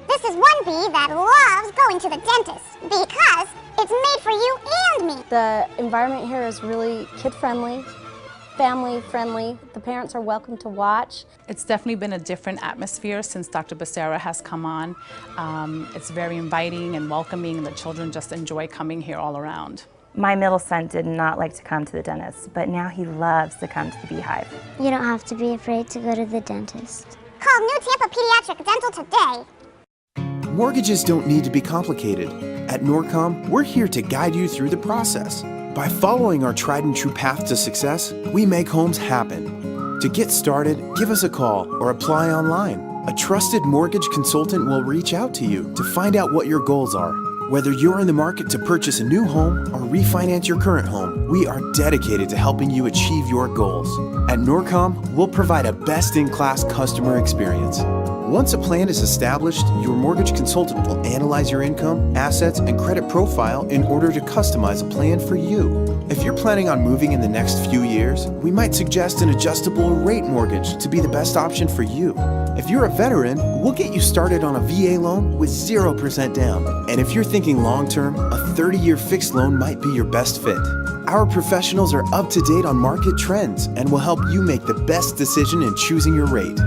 This is one bee that loves going to the dentist because it's made for you and me. The environment here is really kid-friendly, family-friendly. The parents are welcome to watch. It's definitely been a different atmosphere since Dr. Becerra has come on. It's very inviting and welcoming, and the children just enjoy coming here all around. My middle son did not like to come to the dentist, but now he loves to come to the Beehive. You don't have to be afraid to go to the dentist. Call New Tampa Pediatric Dental today. Mortgages don't need to be complicated. At Norcom, we're here to guide you through the process. By following our tried and true path to success, we make homes happen. To get started, give us a call or apply online. A trusted mortgage consultant will reach out to you to find out what your goals are. Whether you're in the market to purchase a new home or refinance your current home, we are dedicated to helping you achieve your goals. At Norcom, we'll provide a best-in-class customer experience. Once a plan is established, your mortgage consultant will analyze your income, assets, and credit profile in order to customize a plan for you. If you're planning on moving in the next few years, we might suggest an adjustable rate mortgage to be the best option for you. If you're a veteran, we'll get you started on a VA loan with 0% down. And if you're thinking long-term, a 30-year fixed loan might be your best fit. Our professionals are up to date on market trends and will help you make the best decision in choosing your rate.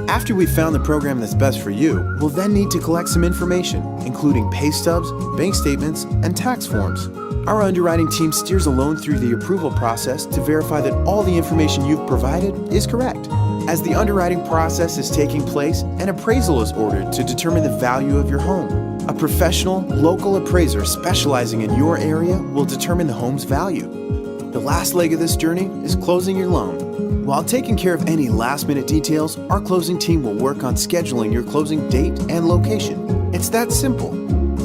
After we've found the program that's best for you, we'll then need to collect some information, including pay stubs, bank statements, and tax forms. Our underwriting team steers a loan through the approval process to verify that all the information you've provided is correct. As the underwriting process is taking place, an appraisal is ordered to determine the value of your home. A professional, local appraiser specializing in your area will determine the home's value. The last leg of this journey is closing your loan. While taking care of any last-minute details, our closing team will work on scheduling your closing date and location. It's that simple.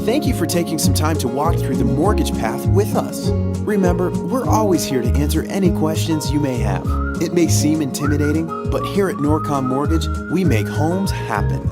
Thank you for taking some time to walk through the mortgage path with us. Remember, we're always here to answer any questions you may have. It may seem intimidating, but here at Norcom Mortgage, we make homes happen.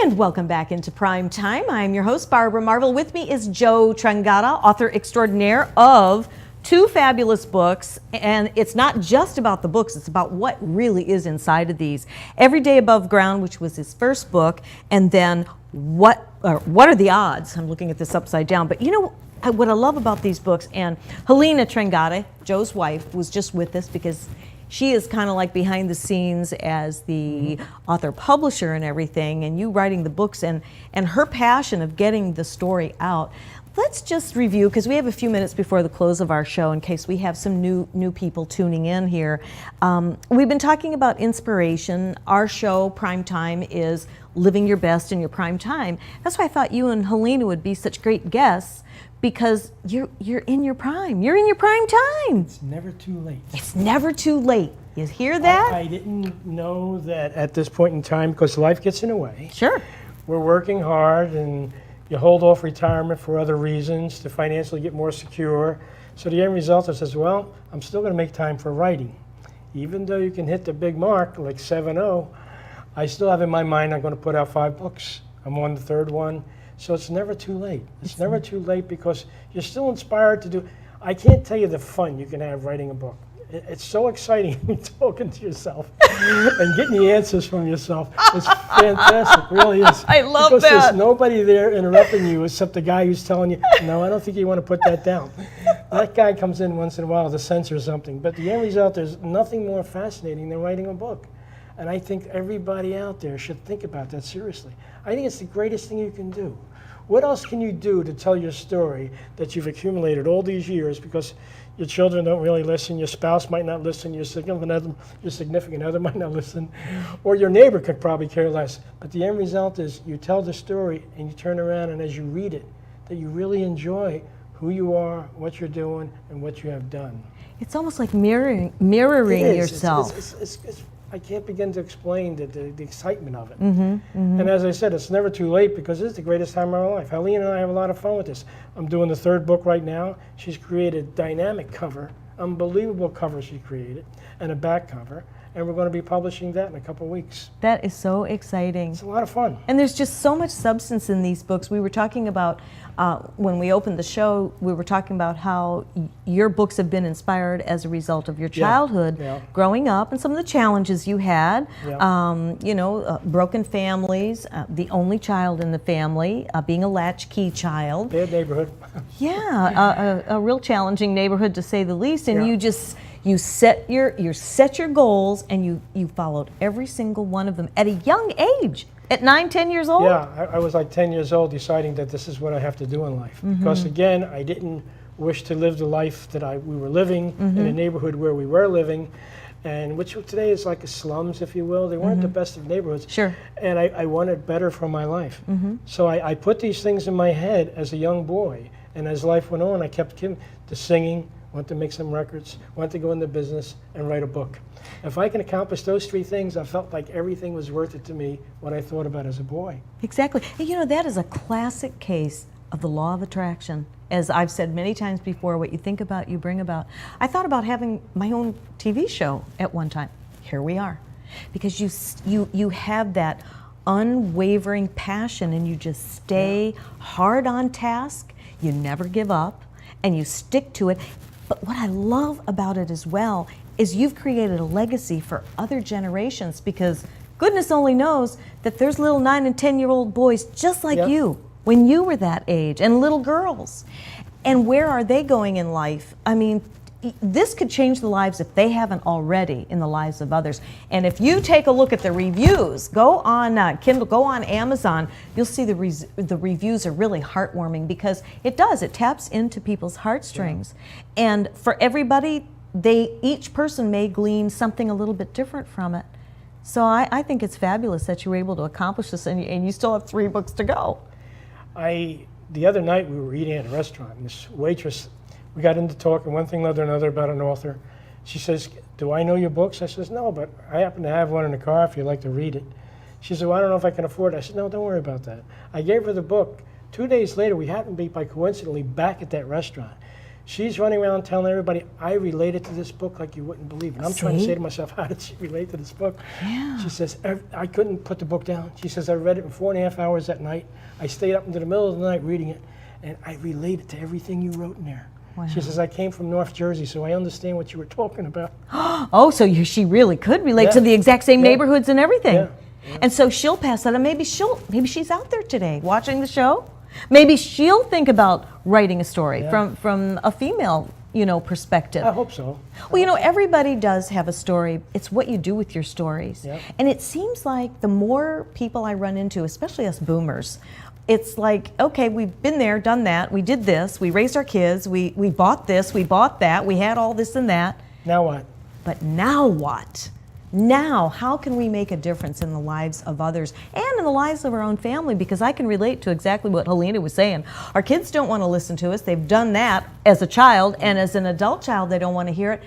And welcome back into Prime Time. I'm your host, Barbara Marvel. With me is Joe Trangata, author extraordinaire of 2 fabulous books. And it's not just about the books, it's about what really is inside of these. Every Day Above Ground, which was his first book, and then What Are the Odds? I'm looking at this upside down. But you know what I love about these books, and Helena Trangata, Joe's wife, was just with us because she is kind of like behind the scenes as the author publisher and everything, and you writing the books and her passion of getting the story out. Let's just review, because we have a few minutes before the close of our show in case we have some new people tuning in here. We've been talking about inspiration. Our show, Prime Time, is living your best in your prime time. That's why I thought you and Helena would be such great guests, because you're in your prime. You're in your prime time. It's never too late. It's never too late. You hear that? I didn't know that at this point in time, because life gets in the way. Sure. We're working hard, and you hold off retirement for other reasons to financially get more secure. So the end result is, well, I'm still going to make time for writing. Even though you can hit the big mark, like 7-0, I still have in my mind I'm going to put out 5 books. I'm on the 3rd one. So it's never too late. It's never too late, because you're still inspired to do. I can't tell you the fun you can have writing a book. It's so exciting talking to yourself and getting the answers from yourself. It's fantastic, it really is. I love because that. There's nobody there interrupting you except the guy who's telling you, no, I don't think you want to put that down. That guy comes in once in a while to censor something. But the end result, there's nothing more fascinating than writing a book. And I think everybody out there should think about that seriously. I think it's the greatest thing you can do. What else can you do to tell your story that you've accumulated all these years? Because your children don't really listen, your spouse might not listen, your significant other might not listen, or your neighbor could probably care less. But the end result is you tell the story and you turn around, and as you read it, that you really enjoy who you are, what you're doing, and what you have done. It's almost like mirroring yourself. I can't begin to explain the excitement of it. And as I said, it's never too late, because this is the greatest time of our life. Helene and I have a lot of fun with this. I'm doing the 3rd book right now. She's created a dynamic cover, unbelievable cover she created, and a back cover. And we're going to be publishing that in a couple of weeks. That is so exciting. It's a lot of fun. And there's just so much substance in these books. We were talking about, when we opened the show, we were talking about how your books have been inspired as a result of your childhood, growing up, and some of the challenges you had. Broken families, the only child in the family, being a latchkey child. Bad neighborhood. A real challenging neighborhood, to say the least. And you set your goals, and you followed every single one of them at a young age. At 9, 10 years old? Yeah, I was like 10 years old, deciding that this is what I have to do in life. Because again, I didn't wish to live the life that we were living in a neighborhood where we were living, and which today is like a slums, if you will. They weren't the best of neighborhoods. Sure. And I wanted better for my life. So I put these things in my head as a young boy, and as life went on, I kept the singing, wanted to make some records, wanted to go into business and write a book. If I can accomplish those 3 things, I felt like everything was worth it to me, what I thought about as a boy. Exactly. And that is a classic case of the law of attraction. As I've said many times before, what you think about, you bring about. I thought about having my own TV show at one time. Here we are. Because you have that unwavering passion, and you just stay hard on task, you never give up, and you stick to it. But what I love about it as well is you've created a legacy for other generations, because goodness only knows that there's little 9 and 10-year-old boys just like you when you were that age, and little girls. And where are they going in life? I mean, this could change the lives, if they haven't already, in the lives of others. And if you take a look at the reviews, go on Kindle, go on Amazon, you'll see the reviews are really heartwarming, because it taps into people's heartstrings. And for everybody, each person may glean something a little bit different from it. So I think it's fabulous that you were able to accomplish this, and you still have 3 books to go. The other night we were eating at a restaurant, and this waitress, we got into talking one thing led to another about an author. She says, "Do I know your books?" I says, "No, but I happen to have one in the car if you'd like to read it." She said, "Well, I don't know if I can afford it." I said, "No, don't worry about that." I gave her the book. 2 days later, we happened to be, by coincidentally, back at that restaurant. She's running around telling everybody, "I related to this book like you wouldn't believe." And I'm trying to say to myself, how did she relate to this book? Yeah. She says, "I couldn't put the book down." She says, "I read it in 4.5 hours that night. I stayed up into the middle of the night reading it, and I related to everything you wrote in there." Wow. She says, "I came from North Jersey, so I understand what you were talking about." Oh, so she really could relate to the exact same neighborhoods and everything. Yeah. And so she'll pass that on. Maybe she's out there today watching the show. Maybe she'll think about writing a story from a female, perspective. I hope so. Well, everybody does have a story. It's what you do with your stories. Yep. And it seems like the more people I run into, especially us boomers, it's like, okay, we've been there, done that, we did this, we raised our kids, we bought this, we bought that, we had all this and that. Now what? But now what? Now, how can we make a difference in the lives of others and in the lives of our own family? Because I can relate to exactly what Helena was saying. Our kids don't want to listen to us. They've done that as a child, and as an adult child, they don't want to hear it.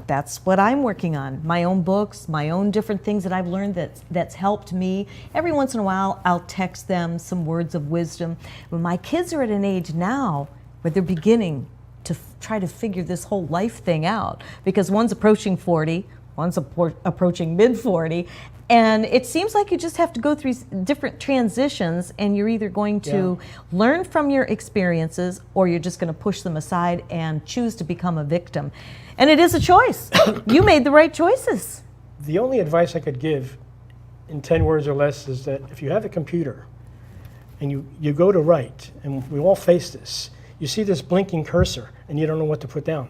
That's what I'm working on. My own books, my own different things that I've learned that's helped me. Every once in a while, I'll text them some words of wisdom. But my kids are at an age now where they're beginning to try to figure this whole life thing out, because one's approaching 40, one's approaching mid-40, and it seems like you just have to go through different transitions, and you're either going to learn from your experiences, or you're just going to push them aside and choose to become a victim. And it is a choice. You made the right choices. The only advice I could give in 10 words or less is that if you have a computer and you go to write, and we all face this, you see this blinking cursor and you don't know what to put down.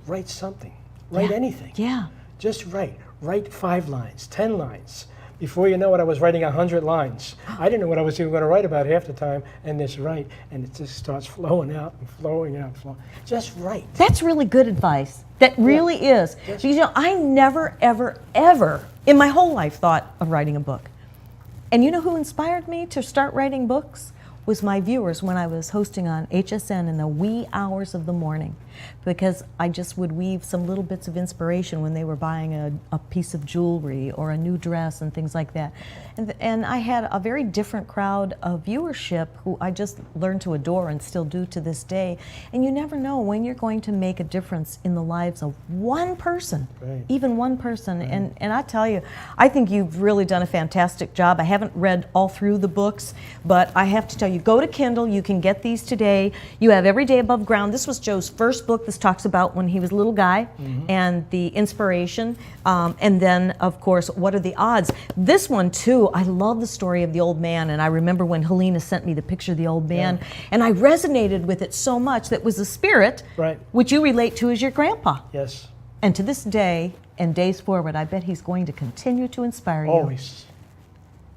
Write something. Write anything. Yeah. Just write. Write 5 lines, 10 lines. Before you know it, I was writing 100 lines. I didn't know what I was even going to write about half the time, and this write, and it just starts flowing out and flowing out. Just write. That's really good advice. That really is. Because, I never, ever, ever in my whole life thought of writing a book. And you know who inspired me to start writing books? Was my viewers when I was hosting on HSN in the wee hours of the morning, because I just would weave some little bits of when they were buying a piece of jewelry or a new dress and things like that. And I had a very different crowd of viewership who I just learned to adore and still do to this day. And you never know when you're going to make a difference in the lives of one person, even one person. And I tell you, I think you've really done a fantastic job. I haven't read all through the books, but I have to tell you, go to Kindle. You can get these today. You have Every Day Above Ground. This was Joe's first book. This talks about when he was a little guy and the inspiration. And then, of course, What Are the Odds? This one, too, I love the story of the old man. And I remember when Helena sent me the picture of the old man. And I resonated with it so much that was a spirit, which you relate to as your grandpa. Yes. And to this day and days forward, I bet he's going to continue to inspire you. Always.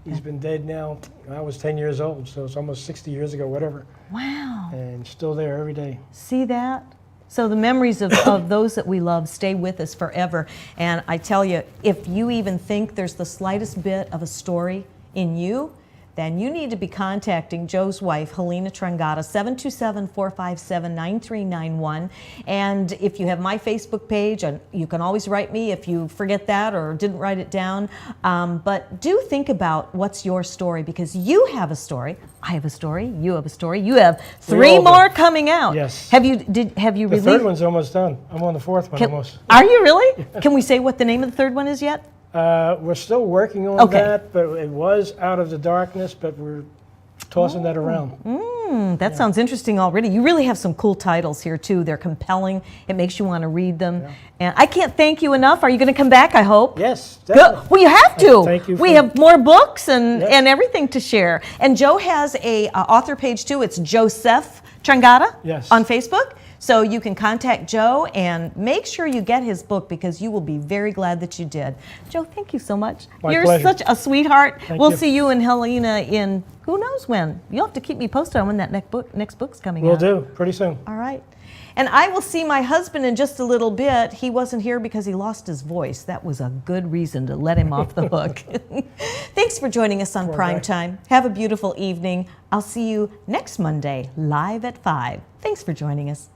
He's been dead now. I was 10 years old, so it's almost 60 years ago, whatever. Wow. And still there every day. See that? So the memories of those that we love stay with us forever. And I tell you, if you even think there's the slightest bit of a story in you, then you need to be contacting Joe's wife, Helena Trengata, 727-457-9391. And if you have my Facebook page, and you can always write me if you forget that or didn't write it down. But do think about what's your story, because you have a story, I have a story, you have a story, you have 3 more coming out. Yes. Have you The released? third one's almost done. I'm on the 4th one almost. Are you really? Can we say what the name of the third one is yet? We're still working on that, but it was Out of the Darkness, but we're tossing that around. That sounds interesting already. You really have some cool titles here too. They're compelling. It makes you want to read them. Yeah. And I can't thank you enough. Are you going to come back, I hope? Yes, Good. definitely. Well, you have to. Thank you. We have more books and, Yep. and everything to share. And Joe has a author page too. It's Joseph Changata Yes. on Facebook. So you can contact Joe and make sure you get his book because you will be very glad that you did. Joe, thank you so much. My You're pleasure. such a sweetheart. Thank We'll you. see you and Helena in who knows when. You'll have to keep me posted on when that next book's coming Will out. do, pretty soon. All right. And I will see my husband in just a little bit. He wasn't here because he lost his voice. That was a good reason to let him off the hook. Thanks for joining us on Prime Time. Have a beautiful evening. I'll see you next Monday, live at 5. Thanks for joining us.